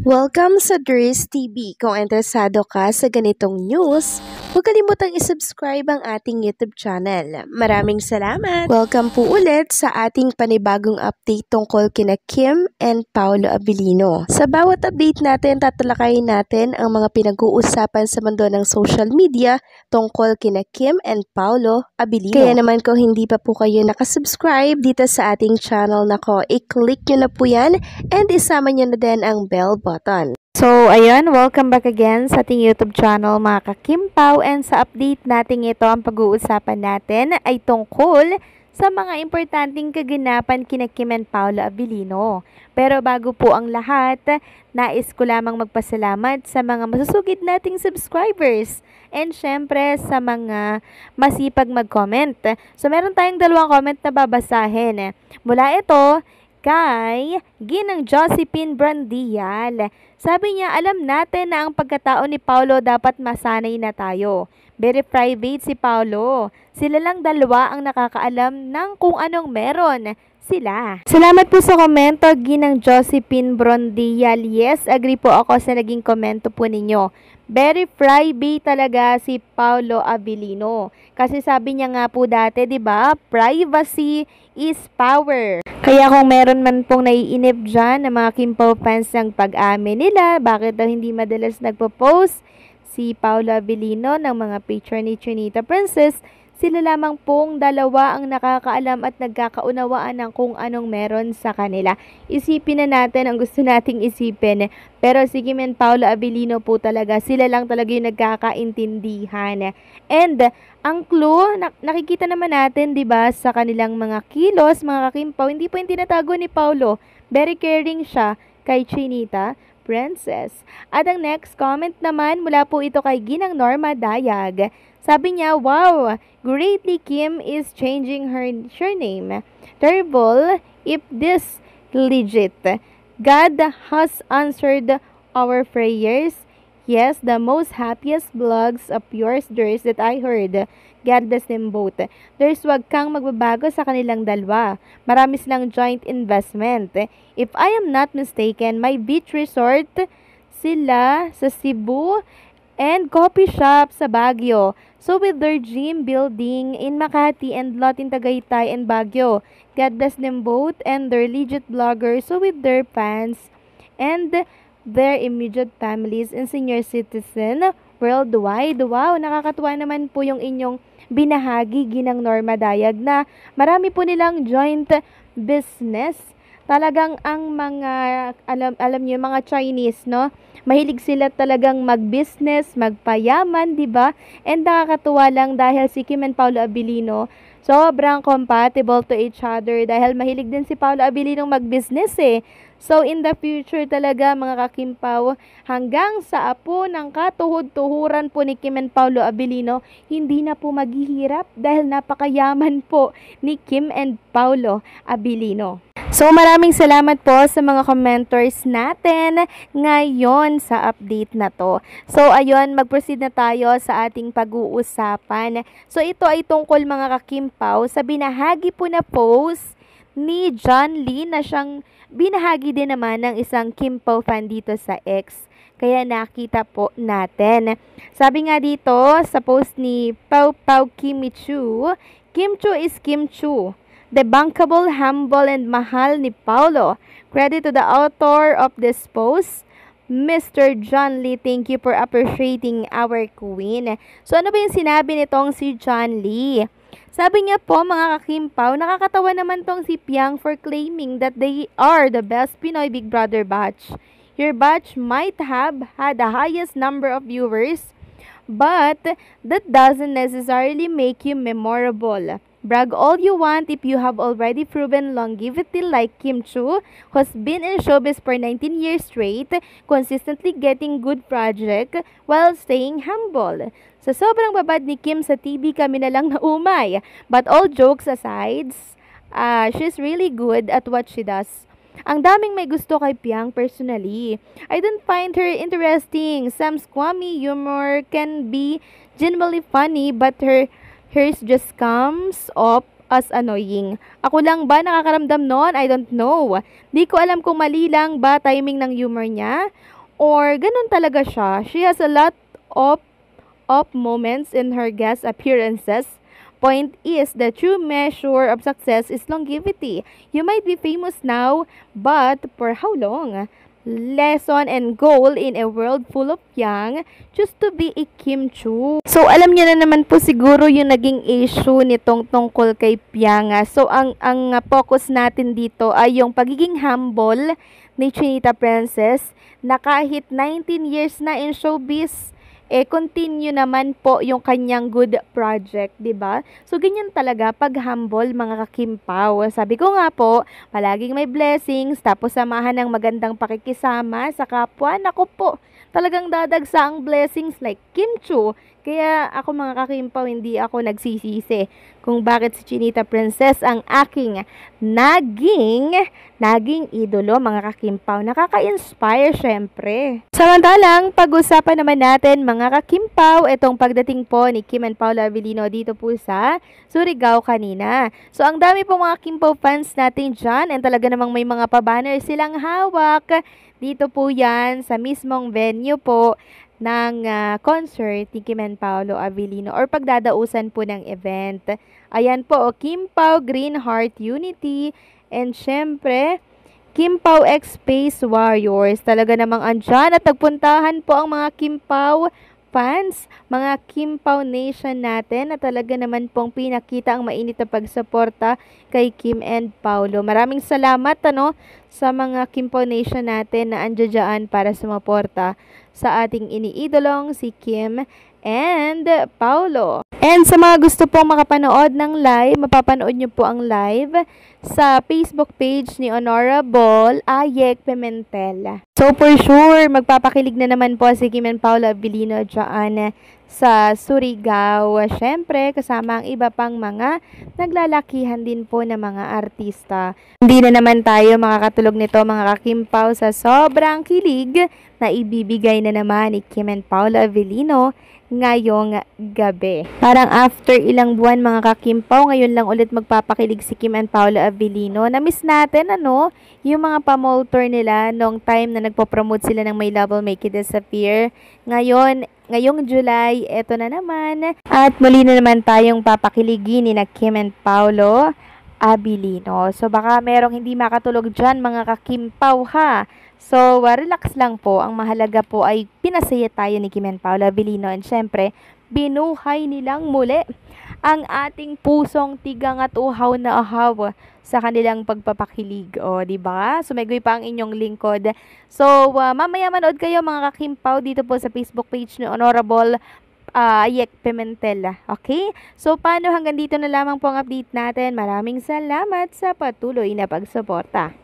Welcome sa Dries TV. Kung interesado ka sa ganitong news, huwag kalimutang isubscribe ang ating YouTube channel. Maraming salamat! Welcome po ulit sa ating panibagong update tungkol kina Kim and Paolo Abilino. Sa bawat update natin, tatalakayin natin ang mga pinag-uusapan sa mundo ng social media tungkol kina Kim and Paolo Abilino. Kaya naman kung hindi pa po kayo nakasubscribe dito sa ating channel nako, i-click nyo na po yan and isama nyo na din ang bell button. So, ayun, welcome back again sa ating YouTube channel mga kakimpaw, and sa update natin ito, ang pag-uusapan natin ay tungkol sa mga importanteng kaganapan kina Kim and Paolo Abilino. Pero bago po ang lahat, nais ko lamang magpasalamat sa mga masusugid nating subscribers and syempre sa mga masipag mag-comment. So, meron tayong dalawang comment na babasahin. Mula ito kay Ginang Josephine Brandial. Sabi niya, alam natin na ang pagkatao ni Paolo dapat masanay na tayo. Very private si Paolo. Sila lang dalawa ang nakakaalam ng kung anong meron sila. Salamat po sa komento, Ginang Josephine Brandial. Yes, agree po ako sa naging komento po ninyo. Very private talaga si Paolo Abilino. Kasi sabi niya nga po dati, 'di ba? Privacy is power. Kaya kung meron man pong naiinip dyan na mga Kimpaw fans ng pag-amin nila, bakit daw hindi madalas nagpo-post si Paolo Abilino ng mga picture ni Chinita Princess, sila lamang pong dalawa ang nakakaalam at nagkakaunawaan ng kung anong meron sa kanila. Isipin na natin ang gusto nating isipin. Pero si Kim and Paolo Abilino po talaga, sila lang talaga yung nagkakaintindihan. And ang clue, nakikita naman natin, 'di ba, sa kanilang mga kilos, mga kakimpaw, hindi po yung tinatago ni Paolo. Very caring siya kay Chinita Princess. At ang next comment naman mula po ito kay Ginang Norma Dayag. Sabi niya, wow, greatly Kim is changing her name. Terrible if this legit. God has answered our prayers. Yes, the most happiest vlogs of yours, Dries, that I heard. God bless them both. There's wag kang magbabago sa kanilang dalawa. Marami silang joint investment. If I am not mistaken, my beach resort sila sa Cebu and coffee shop sa Baguio. So with their gym building in Makati and lot in Tagaytay and Baguio. God bless them both and their legit vloggers. So with their fans and their immediate families and senior citizen worldwide. Wow, nakakatuwa naman po yung inyong binahagi, Ginang Norma Dayag, na marami po nilang joint business. Talagang ang mga, alam niyo, mga Chinese, no? Mahilig sila talagang mag-business, magpayaman, di ba? And nakakatuwa lang dahil si Kim and Paolo Abilino, sobrang compatible to each other dahil mahilig din si Paolo Abilino mag-business eh. So, in the future talaga, mga kakimpaw, hanggang sa apo ng katuhod-tuhuran po ni Kim and Paolo Abilino, hindi na po maghihirap dahil napakayaman po ni Kim and Paolo Abilino. So, maraming salamat po sa mga commenters natin ngayon sa update na to. So, ayun, mag-proceed na tayo sa ating pag-uusapan. So, ito ay tungkol, mga kakimpaw, sa binahagi po na post ni John Lee na siyang binahagi din naman ng isang Kimpaw fan dito sa X. Kaya nakita po natin. Sabi nga dito sa post ni Pau Pau Kim Chu, Kim Chu is Kim Chu. The bankable, humble, and mahal ni Paolo. Credit to the author of this post, Mr. John Lee. Thank you for appreciating our queen. So, ano ba yung sinabi nitong si John Lee? Sabi niya po, mga kakimpaw, nakakatawa naman tong si Piang for claiming that they are the best Pinoy Big Brother batch. Your batch might have had the highest number of viewers, but that doesn't necessarily make you memorable. Brag all you want if you have already proven longevity like Kim Chu, who's been in showbiz for 19 years straight, consistently getting good project while staying humble. Sa sobrang babad ni Kim sa TV, kami na lang naumay. But all jokes aside, she's really good at what she does. Ang daming may gusto kay Piang personally. I don't find her interesting. Some squammy humor can be genuinely funny, but hers just comes off as annoying. Ako lang ba nakakaramdam noon? I don't know. Di ko alam kung mali lang ba timing ng humor niya Or ganun talaga siya. She has a lot of moments in her guest appearances. Point is, the true measure of success is longevity. You might be famous now, but for how long? Lesson and goal in a world full of young, just to be a Kim Chu. So, alam niyo na naman po siguro yung naging issue nitong tungkol kay Pianga. So, ang focus natin dito ay yung pagiging humble ni Chinita Princess na kahit 19 years na in showbiz, continue naman po yung kanyang good project, 'di ba? So ganyan talaga pag humble mga kakimpaw. Sabi ko nga po, palaging may blessings tapos samahan ng magandang pakikisama sa kapwa. Nako po, talagang dadagsa ang blessings like Kim Chu. Kaya ako mga kakimpaw, hindi ako nagsisisi kung bakit si Chinita Princess ang aking naging idolo mga kakimpaw. Nakaka-inspire syempre. Samantalang, pag-usapan naman natin mga kakimpaw, itong pagdating po ni Kim and Paolo Avellino dito po sa Surigao kanina. So, ang dami po mga Kimpaw fans natin dyan and talaga namang may mga pa-banner silang hawak. Dito po yan sa mismong venue po ng concert ni Kim and Paolo Avellino or pagdadausan po ng event. Ayan po, Kimpaw Green Heart Unity and syempre, Kimpaw X Space Warriors. Talaga namang andyan at nagpuntahan po ang mga Kimpaw fans, mga Kimpaw Nation natin na talaga naman pong pinakita ang mainit na pagsuporta kay Kim and Paolo. Maraming salamat sa mga Kimpaw Nation natin na andyan para sumuporta sa ating iniidolong si Kim and Paolo. And sa mga gusto pong makapanood ng live, mapapanood nyo po ang live sa Facebook page ni Honorable Ayek Pimentel. So for sure, magpapakilig na naman po si Kim and Paolo Avellino dyan sa Surigao. Syempre, kasama ang iba pang mga naglalakihan din po na mga artista. Hindi na naman tayo makakatulog nito mga kakimpaw sa sobrang kilig na ibibigay na naman ni Kim and Paolo Avellino ngayong gabi. Parang after ilang buwan mga kakimpaw, ngayon lang ulit magpapakilig si Kim and Paolo Avellino. Na-miss natin yung mga pamoltor nila nung time na nagpo-promote sila ng My Love Will Make It Disappear. Ngayong July, eto na naman. At muli na naman tayong papakiligin ni na Kim and Paolo Avellino. So baka merong hindi makatulog dyan mga kakimpaw ha. So, relax lang po. Ang mahalaga po ay pinasaya tayo ni Kim and Paolo Avellino. And syempre, binuhay nilang muli ang ating pusong tigang at uhaw na uhaw sa kanilang pagpapakilig. O, diba? Sumegoy pa ang inyong lingkod. So, mamaya manood kayo mga kakimpaw dito po sa Facebook page ni Honorable Ayek Pimentel. Okay? So, paano hanggang dito na lamang po ang update natin. Maraming salamat sa patuloy na pagsuporta.